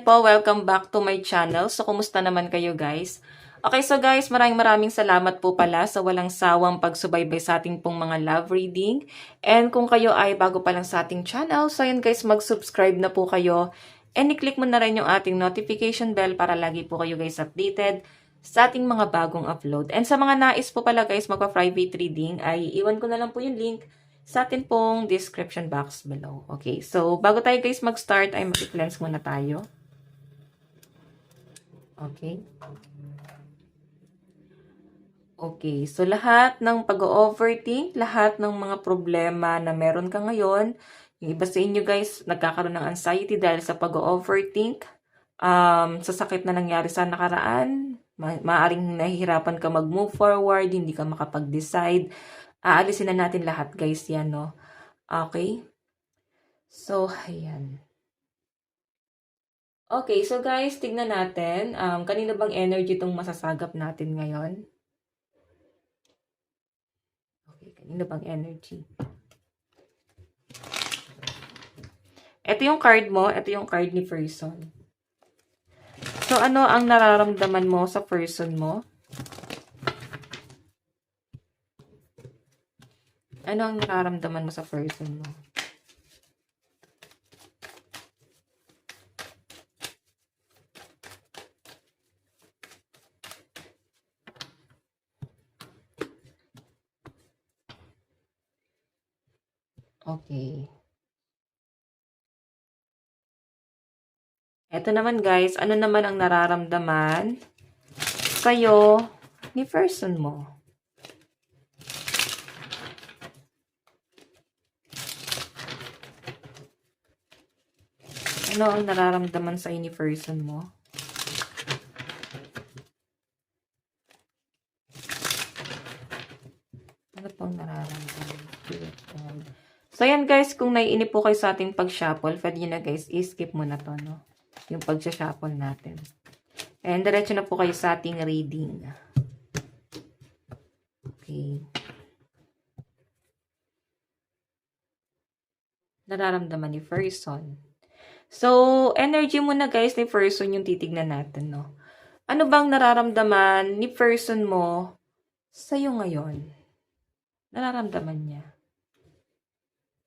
po, welcome back to my channel. So, kumusta naman kayo guys? Okay, so guys, maraming salamat po pala sa walang sawang pagsubaybay sa ating pong mga love reading. And kung kayo ay bago pa lang sa ating channel, so yun guys, mag-subscribe na po kayo. And i-click mo na rin yung ating notification bell para lagi po kayo guys updated sa ating mga bagong upload. And sa mga nais po pala guys, magpa-private reading, ay iwan ko na lang po yung link sa atin pong description box below. Okay, so bago tayo guys mag-start ay mag-cleanse muna tayo. Okay. Okay, so lahat ng pag-overthink, lahat ng mga problema na meron ka ngayon, yung iba sa inyo guys, nagkakaroon ng anxiety dahil sa pag-overthink, sa sakit na nangyari sa nakaraan, maaaring nahihirapan ka mag-move forward, hindi ka makapag-decide. Aalisin na natin lahat guys yan, no? Okay? So, ayan. Okay, so guys, tignan natin. Kanino bang energy itong masasagap natin ngayon? Okay, kanino bang energy? Ito yung card mo. Ito yung card ni person. So, ano ang nararamdaman mo sa person mo? Ano ang nararamdaman mo sa person mo? Okay. Ito naman guys, ano naman ang nararamdaman sa'yo ni person mo? Ano ang nararamdaman sa ni person mo? Ano pang nararamdaman? So, yan guys, kung naiinip po kayo sa ating pag-shuffle, pwede nyo na guys, i-skip mo na to, no? Yung pag-shuffle natin. And diretso na po kayo sa ating reading. Okay. Nararamdaman ni person. So, energy mo na guys ni person yung titignan natin, no? Ano bang nararamdaman ni person mo sa'yo ngayon? Nararamdaman niya.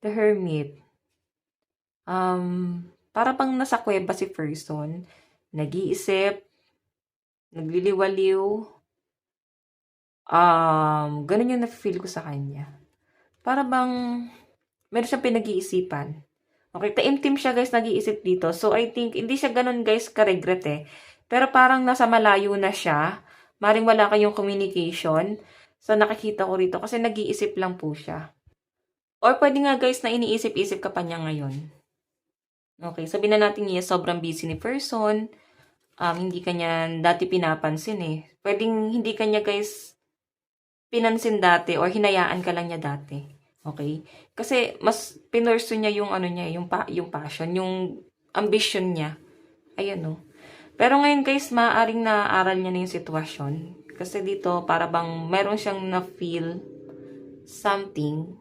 The Hermit. Para bang nasa kuweba si person, nag-iisip, nagliliwaliw, ganun yung na-feel ko sa kanya. Para bang meron siyang pinag-iisipan. Okay, taimtim siya guys, nag-iisip dito. So, I think, hindi siya ganun guys, ka-regret eh. Pero parang nasa malayo na siya. Maring wala kayong communication. So, nakikita ko rito kasi nag-iisip lang po siya. Or pwede nga guys na iniisip-isip ka pa niya ngayon. Okay, sabihin na natin niya sobrang busy ni person. Hindi kanya dati pinapansin eh. Pwedeng hindi kanya guys pinansin dati or hinayaan ka lang niya dati. Okay? Kasi mas pinurso niya yung ano niya, yung passion, yung ambition niya. Ayan no. Pero ngayon guys, maaaring naaaral niya na yung sitwasyon. Kasi dito, para bang meron siyang na-feel something.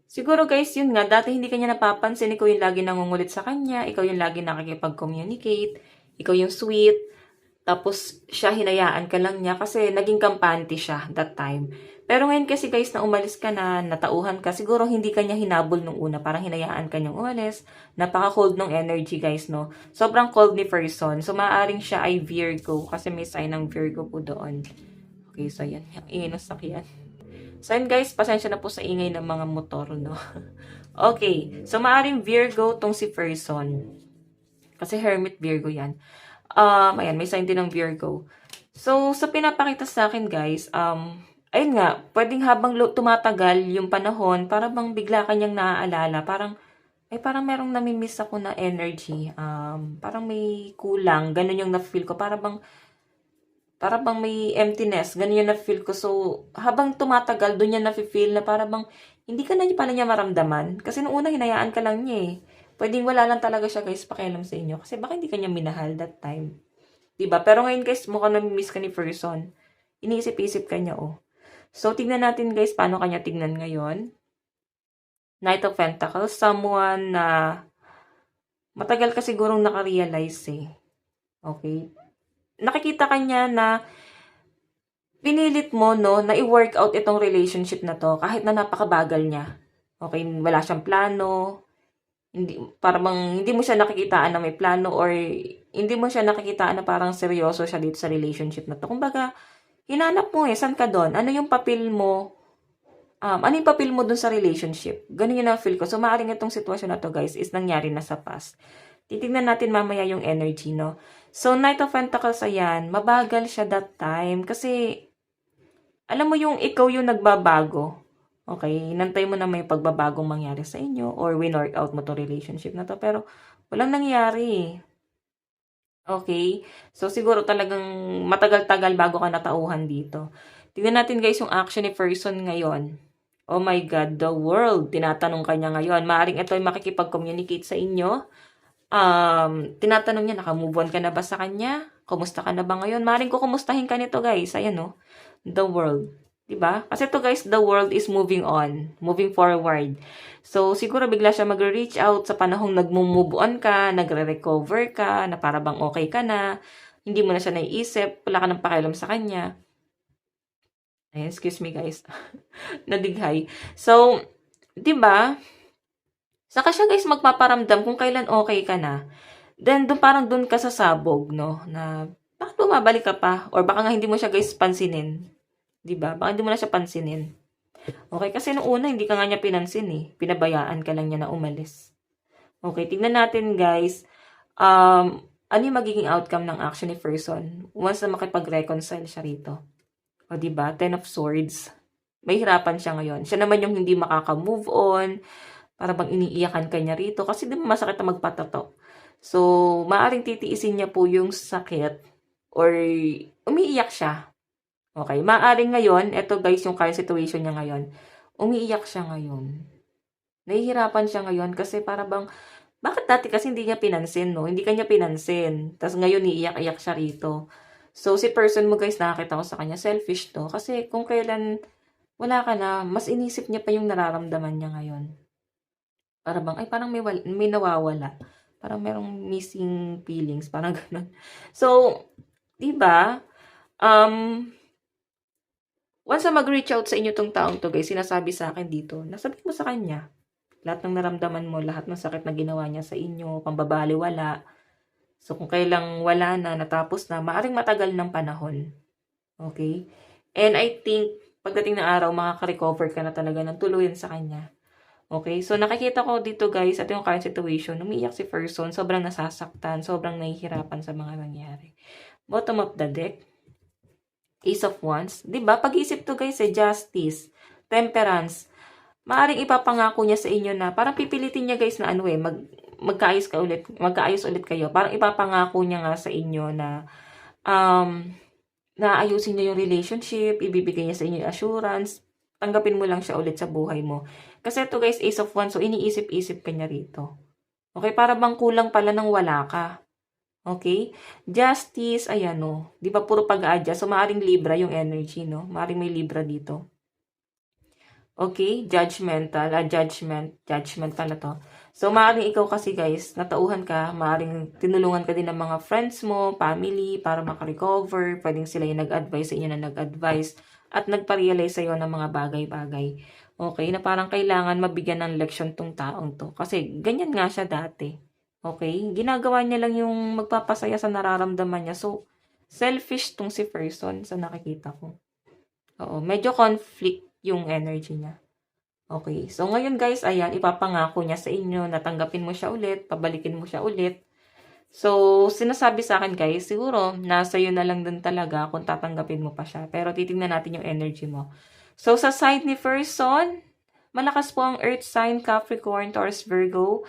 Siguro guys, yun nga, dati hindi kanya napapansin, ikaw yung lagi nangungulit sa kanya, ikaw yung lagi nakikipag-communicate, ikaw yung sweet, tapos siya hinayaan ka lang niya kasi naging kampante siya that time. Pero ngayon kasi guys na umalis ka na, natauhan ka, siguro hindi kanya hinabol nung una, parang hinayaan ka niyang umalis. Napaka-cold ng energy guys, no? Sobrang cold ni person. So maaaring siya ay Virgo kasi may sign ng Virgo po doon. Okay, so yan. Ingay ng sakyan. So yan guys, pasensya na po sa ingay ng mga motor, no? Okay, so maaaring Virgo tong si person. Kasi Hermit Virgo yan. Ayan, may sign din ng Virgo. So, sa pinapakita sa akin, guys, ayun nga, pwedeng habang tumatagal yung panahon, para bang bigla kanyang naaalala, parang merong namimiss ako na energy. Parang may kulang, ganun yung na-feel ko. Para bang may emptiness, ganun yung na-feel ko. So, habang tumatagal, doon niya na-feel na para bang hindi ka na pala niya maramdaman. Kasi nung una, hinayaan ka lang niya eh. Pwedeng wala lang talaga siya guys pakialam sa inyo. Kasi baka hindi kanya minahal that time. Diba? Pero ngayon guys, mukhang namimiss ka ni person. Iniisip-isip ka niya oh. So, tignan natin guys paano kanya tignan ngayon. Knight of Pentacles. Someone na Matagal ka sigurong nakarealize eh. Okay? Nakikita ka niya na pinilit mo, no, na i-workout itong relationship na to kahit na napakabagal niya. Okay? Wala siyang plano. Hindi mo siya nakikitaan na may plano or hindi mo siya nakikitaan na parang seryoso siya dito sa relationship na to. Kumbaga, hinanap mo saan ka doon? Ano yung papel mo? Ano yung papel mo dun sa relationship? Ganun yung na-feel ko. So, maaaring itong sitwasyon na to, guys, is nangyari na sa past. Titignan natin mamaya yung energy, no? So, Knight of Pentacles, ayan, mabagal siya that time. Kasi, alam mo yung ikaw yung nagbabago. Okay? Nantay mo na may pagbabagong mangyari sa inyo or win-work out mo to relationship na to. Pero, walang nangyari. Okay? So, siguro talagang matagal-tagal bago ka natauhan dito. Tingnan natin guys yung action ni person ngayon. Oh my God, the world. Tinatanong kanya ngayon. Maaring ito ay makikipag-communicate sa inyo. Tinatanong niya, naka-move on ka na ba sa kanya? Kumusta ka na ba ngayon? Maaring ko kumustahin ka nito guys. Ayan no. The world. Diba? Kasi ito guys, the world is moving on. Moving forward. So, siguro bigla siya magre-reach out sa panahong nagmo-move on ka, nagre-recover ka, na para bang okay ka na, hindi mo na siya naiisip, wala ka nang pakialam sa kanya. Ay, excuse me guys. Nadighay. So, 'di ba? Saka siya guys magpaparamdam kung kailan okay ka na. Then doon ka sasabog, no? Na bakit bumabalik ka pa? Or baka nga hindi mo siya guys pansinin. 'Di ba? Baka hindi mo na siya pansinin. Okay, kasi nung una hindi ka nga niya pinansin eh. Pinabayaan ka lang niya na umalis. Okay, tingnan natin guys. Ano yung magiging outcome ng action ni person once na makipag-reconcile siya rito? O, diba? Ten of Swords. May hirapan siya ngayon. Siya naman yung hindi makaka-move on. Para bang iniiyakan ka niya rito. Kasi di ba masakit na magpatato. So, maaring titiisin niya po yung sakit. Or, umiiyak siya. Okay? Maaring ngayon, eto guys, yung current situation niya ngayon. Umiiyak siya ngayon. Nahihirapan siya ngayon kasi para bang, bakit dati kasi hindi niya pinansin, no? Hindi kanya pinansin. Tapos ngayon, iiyak-iyak siya rito. So, si person mo guys, nakakita ko sa kanya, selfish to. Kasi kung kailan wala ka na, mas inisip niya pa yung nararamdaman niya ngayon. Para bang, ay parang may nawawala. Parang merong missing feelings. Parang ganun. So, diba? Once na mag-reach out sa inyo tong taong to guys, sinasabi sa akin dito, nasabi mo sa kanya. Lahat ng naramdaman mo, lahat ng sakit na ginawa niya sa inyo, pambabaliwala. So, kung kailang wala na, natapos na, maaring matagal ng panahon. Okay? And I think, pagdating ng araw, makaka-recover ka na talaga ng tuluyan sa kanya. Okay? So, nakikita ko dito guys, at yung current situation, umiiyak si person, sobrang nasasaktan, sobrang nahihirapan sa mga nangyari. Bottom of the deck, Ace of Wands. Diba? Pag-isip to guys, justice, temperance. Maaring ipapangako niya sa inyo na, parang pipilitin niya guys na magkaayos ulit kayo. Parang ipapangako niya nga sa inyo na naayusin niya yung relationship, ibibigay niya sa inyo yung assurance, tanggapin mo lang siya ulit sa buhay mo. Kasi ito guys, Ace of Wands, so iniisip-isip ka niya rito. Okay, para bang kulang pala nang wala ka. Okay? Justice, ayan no. Di ba puro pag-a-adjust? So, maaring Libra yung energy, no? Maaring may Libra dito. Okay? Judgment pala to. So, maaaring ikaw kasi guys, natauhan ka, maaaring tinulungan ka din ng mga friends mo, family, para makarecover. Pwedeng sila yung nag-advise sa inyo na nag-advise at nagpa-realize sa'yo ng mga bagay-bagay. Okay? Na parang kailangan mabigyan ng leksyon tong taong to. Kasi ganyan nga siya dati. Okay? Ginagawa niya lang yung magpapasaya sa nararamdaman niya. So, selfish tong si person sa nakikita ko. Oo, medyo conflict yung energy niya. Okay. So, ngayon guys, ayan, ipapangako niya sa inyo, natanggapin mo siya ulit, pabalikin mo siya ulit. So, sinasabi sa akin guys, siguro, nasa iyo na lang din talaga kung tatanggapin mo pa siya. Pero titingnan natin yung energy mo. So, sa side ni person, malakas po ang Earth sign, Capricorn, Taurus, Virgo,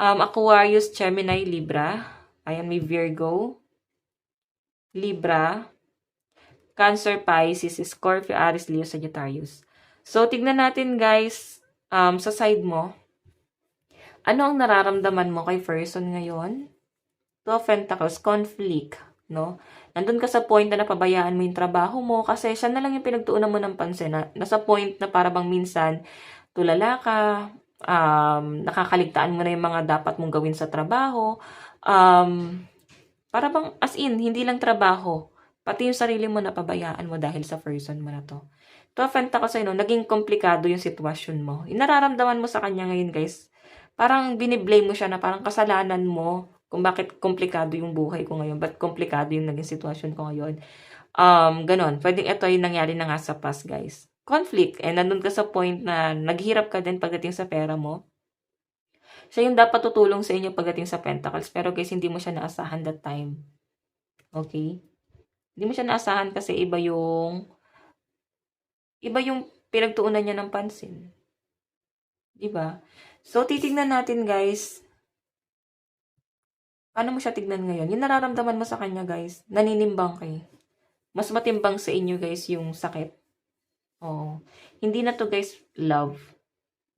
Aquarius, Gemini, Libra. Ayan, may Virgo, Libra, Cancer, Pisces, Scorpio, Aries, Leo, Sagittarius. So, tignan natin guys, sa side mo, ano ang nararamdaman mo kay person ngayon? Two of Pentacles, conflict, no? Nandun ka sa point na napabayaan mo yung trabaho mo kasi siya na lang yung pinagtuunan mo ng pansin. Nasa point na para bang minsan, tulala ka, nakakaligtaan mo na yung mga dapat mong gawin sa trabaho. Para bang, as in, hindi lang trabaho, pati yung sarili mo napabayaan mo dahil sa person mo na to. To offend ako sa'yo, no, naging komplikado yung sitwasyon mo. Yung nararamdaman mo sa kanya ngayon, guys, parang biniblame mo siya na parang kasalanan mo kung bakit komplikado yung buhay ko ngayon, ba't komplikado yung naging sitwasyon ko ngayon. Ganon. Pwedeng ito yung nangyari na nga sa past, guys. Conflict. And nandun ka sa point na naghirap ka din pagdating sa pera mo. Siya yung dapat tutulong sa inyo pagdating sa Pentacles. Pero guys, hindi mo siya naasahan that time. Okay? Hindi mo siya naasahan kasi iba yung pinagtuunan niya ng pansin. Diba? So, titignan natin, guys. Paano mo siya tignan ngayon? Yung nararamdaman mo sa kanya, guys, naninimbang kayo. Mas matimbang sa inyo, guys, yung sakit. Oo. Hindi na to, guys, love.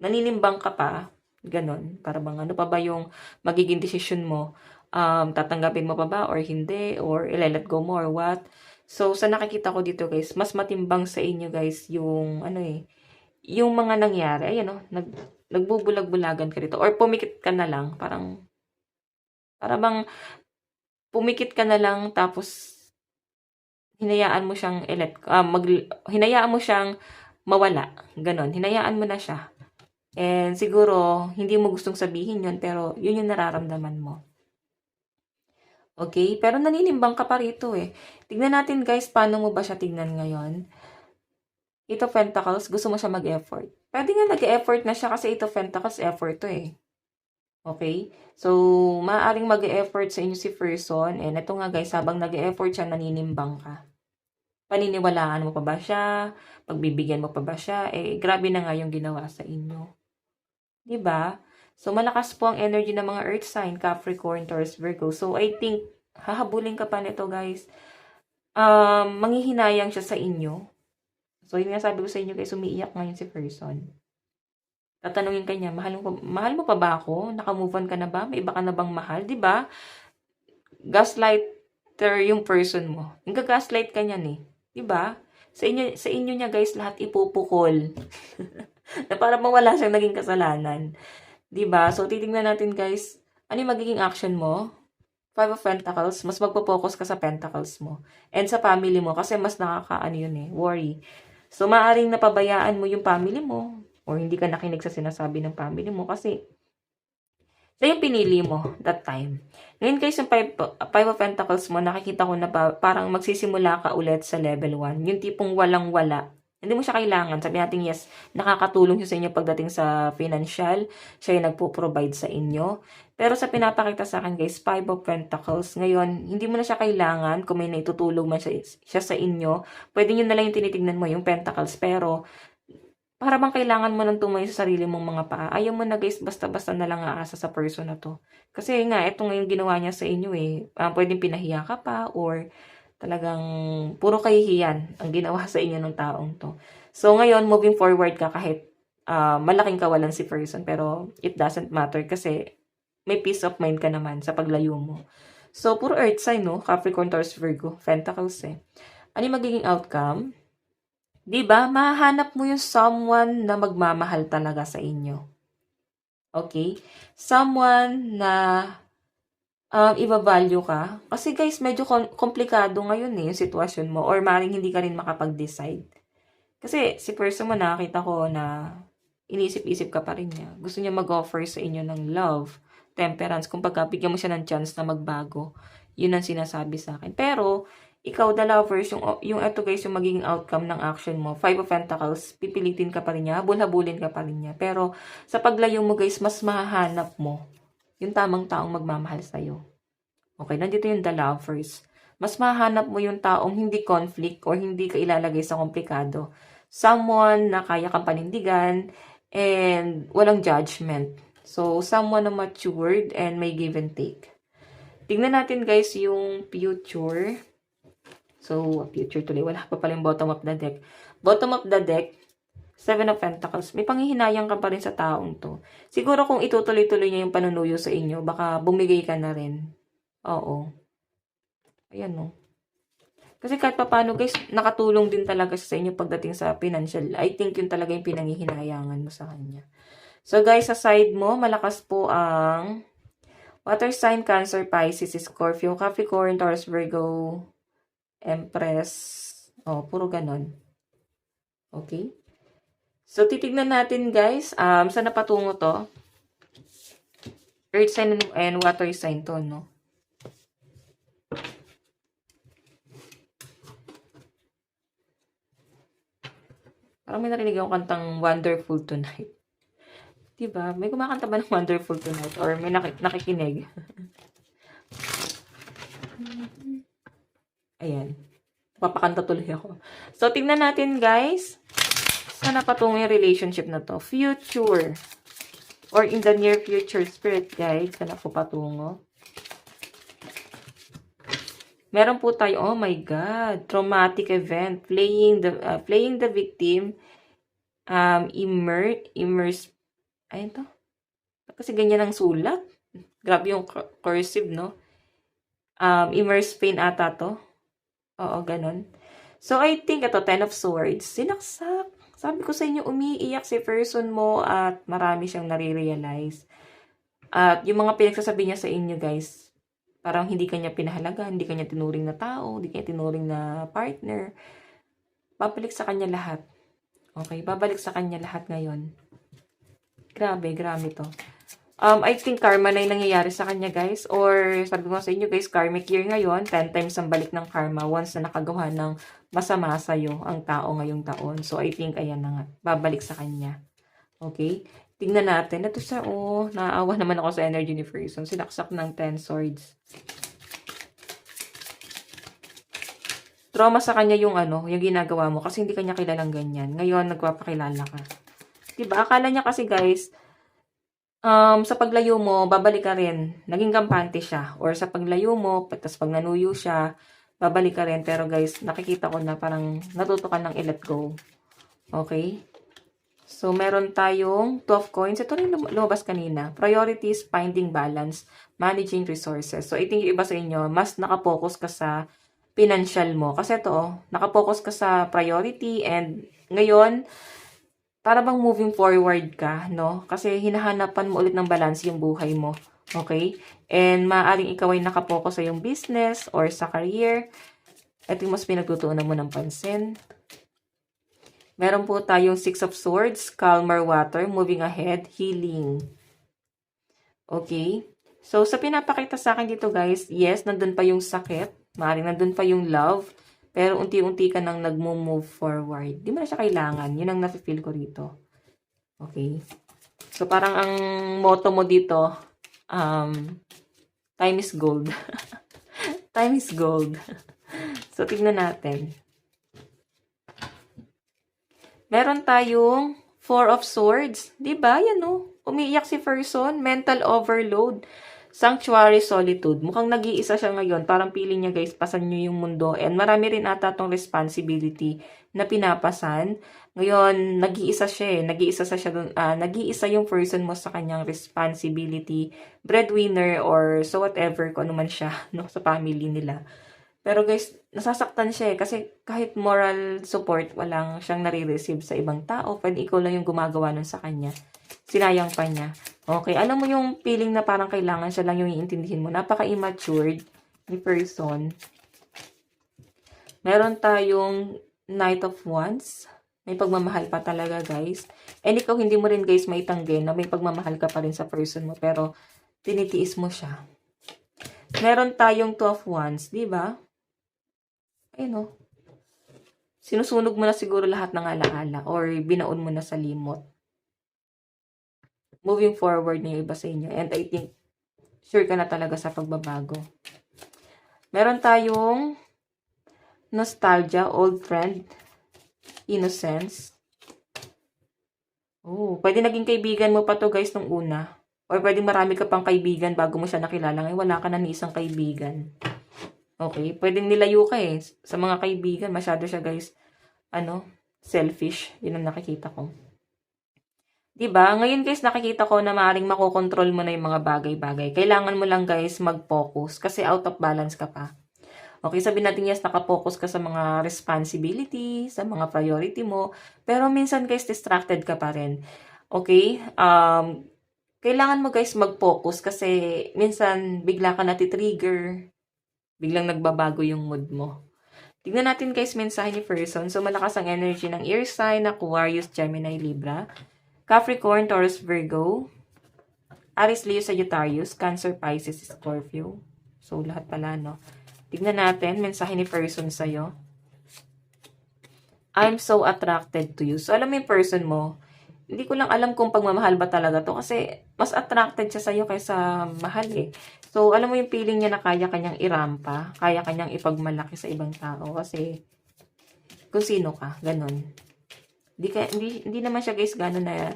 Naninimbang ka pa. Ganon. Para bang ano pa ba yung magiging desisyon mo? Tatanggapin mo pa ba or hindi? Or let go mo or what? So, sa nakikita ko dito, guys, mas matimbang sa inyo, guys, yung yung mga nangyari. Ayan, nagbubulag-bulagan ka dito. Or pumikit ka na lang. Para bang pumikit ka na lang tapos hinayaan mo siyang hinayaan mo siyang mawala. Ganon. Hinayaan mo na siya. And siguro, hindi mo gustong sabihin yun, pero yun yung nararamdaman mo. Okay? Pero naninimbang ka pa rito eh. Tignan natin guys, paano mo ba siya tignan ngayon? Ito Pentacles, gusto mo siya mag-effort. Pwede nga nag-effort na siya kasi ito Pentacles, effort to eh. Okay? So, maaaring mag-effort sa inyo si person. And ito nga guys, habang nag-effort siya, naninimbang ka. Paniniwalaan mo pa ba siya? Pagbibigyan mo pa ba siya? Eh, grabe na nga yung ginawa sa inyo. Diba? So, malakas po ang energy ng mga earth sign, Capricorn, Taurus, Virgo. So, I think, hahabulin ka pa nito, guys. Manghihinayang siya sa inyo. So, yun nga sabi ko sa inyo, guys, umiiyak ngayon si person. Tatanungin kanya, mahal mo pa ba ako? Naka-move on ka na ba? May iba ka na bang mahal? Diba? Gaslighter yung person mo. Yung gaslight ka niyan eh. Diba? Sa inyo niya, guys, lahat ipupukol. Na para mawala siyang naging kasalanan. Diba? So, titingnan natin, guys, ano yung magiging action mo? Five of Pentacles, mas magpo-focus ka sa Pentacles mo. And sa family mo, kasi mas worry. So, maaaring napabayaan mo yung family mo, or hindi ka nakinig sa sinasabi ng family mo, kasi sa yung pinili mo that time. Ngayon, guys, yung Five of Pentacles mo, nakikita ko na parang magsisimula ka ulit sa level 1. Yung tipong walang-wala. Hindi mo siya kailangan. Sabi natin, yes, nakakatulong siya sa inyo pagdating sa financial. Siya yung nagpo-provide sa inyo. Pero sa pinapakita sa akin, guys, Five of Pentacles, ngayon, hindi mo na siya kailangan kung may naitutulong man siya sa inyo. Pwede nyo na lang yung tinitignan mo, yung Pentacles. Pero, para bang kailangan mo nang tumayo sa sarili mong mga paa. Ayaw mo na, guys, basta-basta na lang aasa sa person na to. Kasi nga, ito nga yung ginawa niya sa inyo eh. Pwedeng pinahiya ka pa or talagang puro kahihiyan ang ginawa sa inyo ng taong to. So, ngayon, moving forward ka kahit malaking kawalan si person, pero it doesn't matter kasi may peace of mind ka naman sa paglayo mo. So, puro earth sign, no? Capricorn, Taurus, Virgo, Pentacles eh. Ano yung magiging outcome? Diba? Mahanap mo yung someone na magmamahal talaga sa inyo. Okay? Someone na iba-value ka. Kasi guys, medyo komplikado ngayon yung sitwasyon mo. Or maring hindi ka rin makapag-decide. Kasi si person mo nakakita ko na inisip-isip ka pa rin niya. Gusto niya mag-offer sa inyo ng love, temperance. Kung bigyan mo siya ng chance na magbago. Yun ang sinasabi sa akin. Pero, ikaw the lovers, yung ito guys, yung magiging outcome ng action mo. Five of Pentacles, pipilitin ka pa rin niya. Habul-habulin ka pa rin niya. Pero, sa paglayo mo guys, mas mahahanap mo yung tamang taong magmamahal sa'yo. Okay, nandito yung the lovers. Mas mahanap mo yung taong hindi conflict or hindi ka ilalagay sa komplikado. Someone na kaya kang panindigan and walang judgment. So, someone na matured and may give and take. Tingnan natin guys yung future. So, future tuloy. Wala pa pala yung bottom of the deck. Bottom of the deck, Seven of Pentacles. May panghihinayang ka pa rin sa taong to. Siguro kung itutuloy-tuloy niya yung panunuyo sa inyo, baka bumigay ka na rin. Oo. Ayan, no. Kasi kahit paano, guys, nakatulong din talaga sa inyo pagdating sa financial. I think yun talaga yung pinanghihinayangan mo sa kanya. So guys, sa side mo, malakas po ang water sign, Cancer, Pisces, Scorpio, Capricorn, Taurus, Virgo, Empress. Oh, puro ganon. Okay? So, titignan natin guys, saan na patungo to? Earth sign and water sign to, no? Parang may narinig akong kantang Wonderful Tonight. Diba? May kumakanta ba ng Wonderful Tonight? Or may nakikinig? Ayan. Papakanta tuloy ako. So, tignan natin guys. Saan na patungo yung relationship na to? Future. Or in the near future, spirit guide. Saan na po patungo? Meron po tayo, oh my God, traumatic event, playing the victim, immerse, ayun to. Kasi ganyan ang sulat. Grabe yung cursive, no? Immerse pain ata to. Oo, ganun. So, I think ito, 10 of Swords. Sinaksak. Sabi ko sa inyo, umiiyak si person mo at marami siyang nare-realize. At yung mga pinagsasabi niya sa inyo, guys, parang hindi kanya pinahalaga, hindi kanya tinuring na tao, hindi kanya tinuring na partner. Babalik sa kanya lahat. Okay, babalik sa kanya lahat ngayon. Grabe to. I think karma na yung nangyayari sa kanya, guys. Or, sabi ko sa inyo, guys, karmic year ngayon, 10 times ang balik ng karma once na nakagawa ng masama sa'yo ang tao ngayong taon. So, I think, ayan na nga, babalik sa kanya. Okay? Tingnan natin. Ito siya, oh, naaawa naman ako sa energy ni person. Sinaksak ng 10 swords. Trauma sa kanya yung yung ginagawa mo kasi hindi kanya kilalang ganyan. Ngayon, nagpapakilala ka. Diba? Akala niya kasi, guys, sa paglayo mo, babalik ka rin. Naging kampante siya. Or sa paglayo mo, tapos pag nanuyo siya, babalik ka rin. Pero guys, nakikita ko na parang natuto ka ng i-let go. Okay? So, meron tayong 12 coins. Ito rin lumabas kanina. Priorities, finding balance, managing resources. So, I think yung iba sa inyo, mas nakapokus ka sa financial mo. Kasi ito, nakapokus ka sa priority and ngayon, para bang moving forward ka, no? Kasi hinahanapan mo ulit ng balance yung buhay mo. Okay? And maaaring ikaw ay nakapokus sa yung business or sa career. Ito yung mas pinagtutuunan mo ng pansin. Meron po tayong 6 of Swords, calmer water, moving ahead, healing. Okay? So, sa pinapakita sa akin dito guys, yes, nandun pa yung sakit. Maaaring nandun pa yung love. Pero unti-unti ka nang nag-move forward. Di mo na siya kailangan. Yun ang nafe-feel ko rito. Okay? So, parang ang motto mo dito, time is gold. Time is gold. So, tignan natin. Meron tayong 4 of Swords. Diba? Yan o. Umiiyak si person. Mental overload. Sanctuary solitude. Mukhang nag-iisa siya ngayon. Parang feeling niya guys, pasan niyo yung mundo. And marami rin ata tong responsibility na pinapasan. Ngayon, nag-iisa siya eh. Nag-iisa yung person mo sa kanyang responsibility. Breadwinner or so whatever kung ano man siya no, sa family nila. Pero guys, nasasaktan siya eh. Kasi kahit moral support, walang siyang nare-receive sa ibang tao. Pwede ikaw lang yung gumagawa nun sa kanya. Sinayang pa niya. Okay, alam mo yung feeling na parang kailangan siya lang yung iintindihin mo. Napaka-immature ni person. Meron tayong Knight of Wands. May pagmamahal pa talaga, guys. And ikaw, hindi mo rin, guys, maitanggi na may pagmamahal ka pa rin sa person mo. Pero, tinitiis mo siya. Meron tayong 2 of Wands, di ba? Ayun, oh. Sinusunog mo na siguro lahat ng alaala or binaon mo na sa limot. Moving forward na yung iba sa inyo. And I think, sure ka na talaga sa pagbabago. Meron tayong nostalgia, old friend, innocence. Oh, pwede naging kaibigan mo pa to guys nung una. Or pwede marami ka pang kaibigan bago mo siya nakilala. Ngayon wala ka na ni isang kaibigan. Okay, pwedeng nilayo ka eh. Sa mga kaibigan, masyado siya guys, selfish. Yun ang nakikita ko. Diba? Ngayon guys, nakikita ko na maaaring makokontrol mo na yung mga bagay-bagay. Kailangan mo lang guys mag-focus kasi out of balance ka pa. Okay, sabihin natin yes, nakapokus ka sa mga responsibility, sa mga priority mo. Pero minsan guys, distracted ka pa rin. Okay? Kailangan mo guys mag-focus kasi minsan bigla ka nati-trigger, biglang nagbabago yung mood mo. Tignan natin guys mensahe ni person. So malakas ang energy ng air sign, Aquarius, Gemini, Libra, Capricorn, Taurus, Virgo, Aries, Leo, Sagittarius, Cancer, Pisces, Scorpio. So lahat pala no. Tignan natin mensahe ni person sa'yo. I'm so attracted to you. So alam mo yung person mo, hindi ko lang alam kung pagmamahal ba talaga to kasi mas attracted siya sa'yo kaysa mahal eh. So, alam mo yung feeling niya na kaya kanyang irampa, kaya kanyang ipagmalaki sa ibang tao kasi kung sino ka, ganun. Hindi naman siya guys ganun na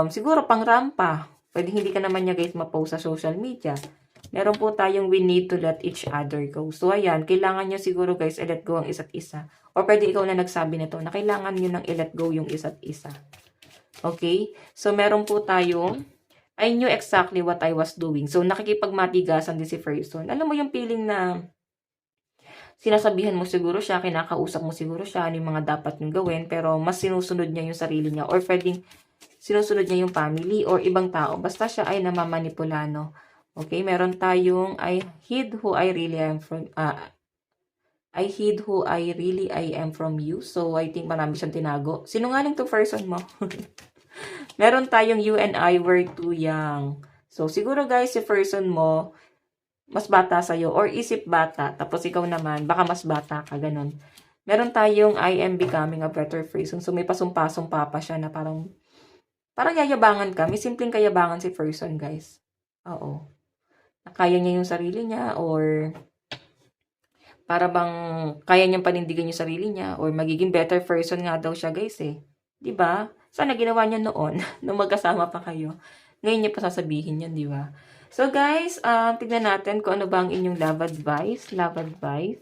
siguro pang rampa. Pwede hindi ka naman niya guys ma-post sa social media. Meron po tayong we need to let each other go. So, ayan, kailangan nyo siguro guys i-let go ang isa't isa. Or pwede ikaw na nagsabi nito na kailangan nyo nang i-let go yung isa't isa. Okay? So, meron po tayong I knew exactly what I was doing. So, nakikipagmatigasan din si person. Alam mo yung feeling na sinasabihan mo siguro siya, kinakausap mo siguro siya, ano yung mga dapat niyong gawin, pero mas sinusunod niya yung sarili niya or pwedeng sinusunod niya yung family or ibang tao. Basta siya ay namamanipulano. Okay? Meron tayong I hid who I really am from I am from you. So, I think marami siyang tinago. Sinungaling to person mo. Meron tayong you and I were too young. So, siguro guys, si person mo, mas bata sa'yo or isip bata. Tapos ikaw naman, baka mas bata ka, ganun. Meron tayong I am becoming a better person. So, may pasumpa-sumpa pa siya na parang yayabangan ka. May simpleng kayabangan si person, guys. Oo. Kaya niya yung sarili niya or para bang kaya niyang panindigan yung sarili niya or magiging better person nga daw siya, guys eh. 'Di ba? Sana ginawa niya noon nung magkasama pa kayo. Ngayon niya pa sasabihin 'yan, 'di ba? So guys, tignan natin kung ano ba ang inyong love advice. Love advice.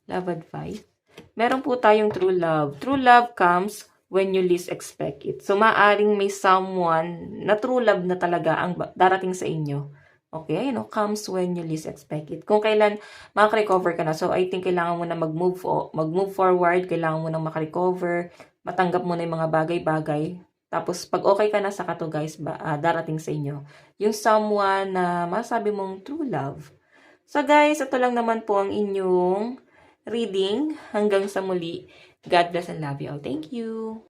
Love advice. Meron po tayong true love. True love comes when you least expect it. So maaring may someone na true love na talaga ang darating sa inyo. Okay, comes when you least expect it. Kung kailan makarecover ka na. So, I think kailangan mo na mag-move forward. Kailangan mo na makarecover. Matanggap mo na yung mga bagay-bagay. Tapos, pag okay ka na sa kato guys, darating sa inyo. Yung someone na masabi mong true love. So, guys, ito lang naman po ang inyong reading. Hanggang sa muli. God bless and love you all. Thank you.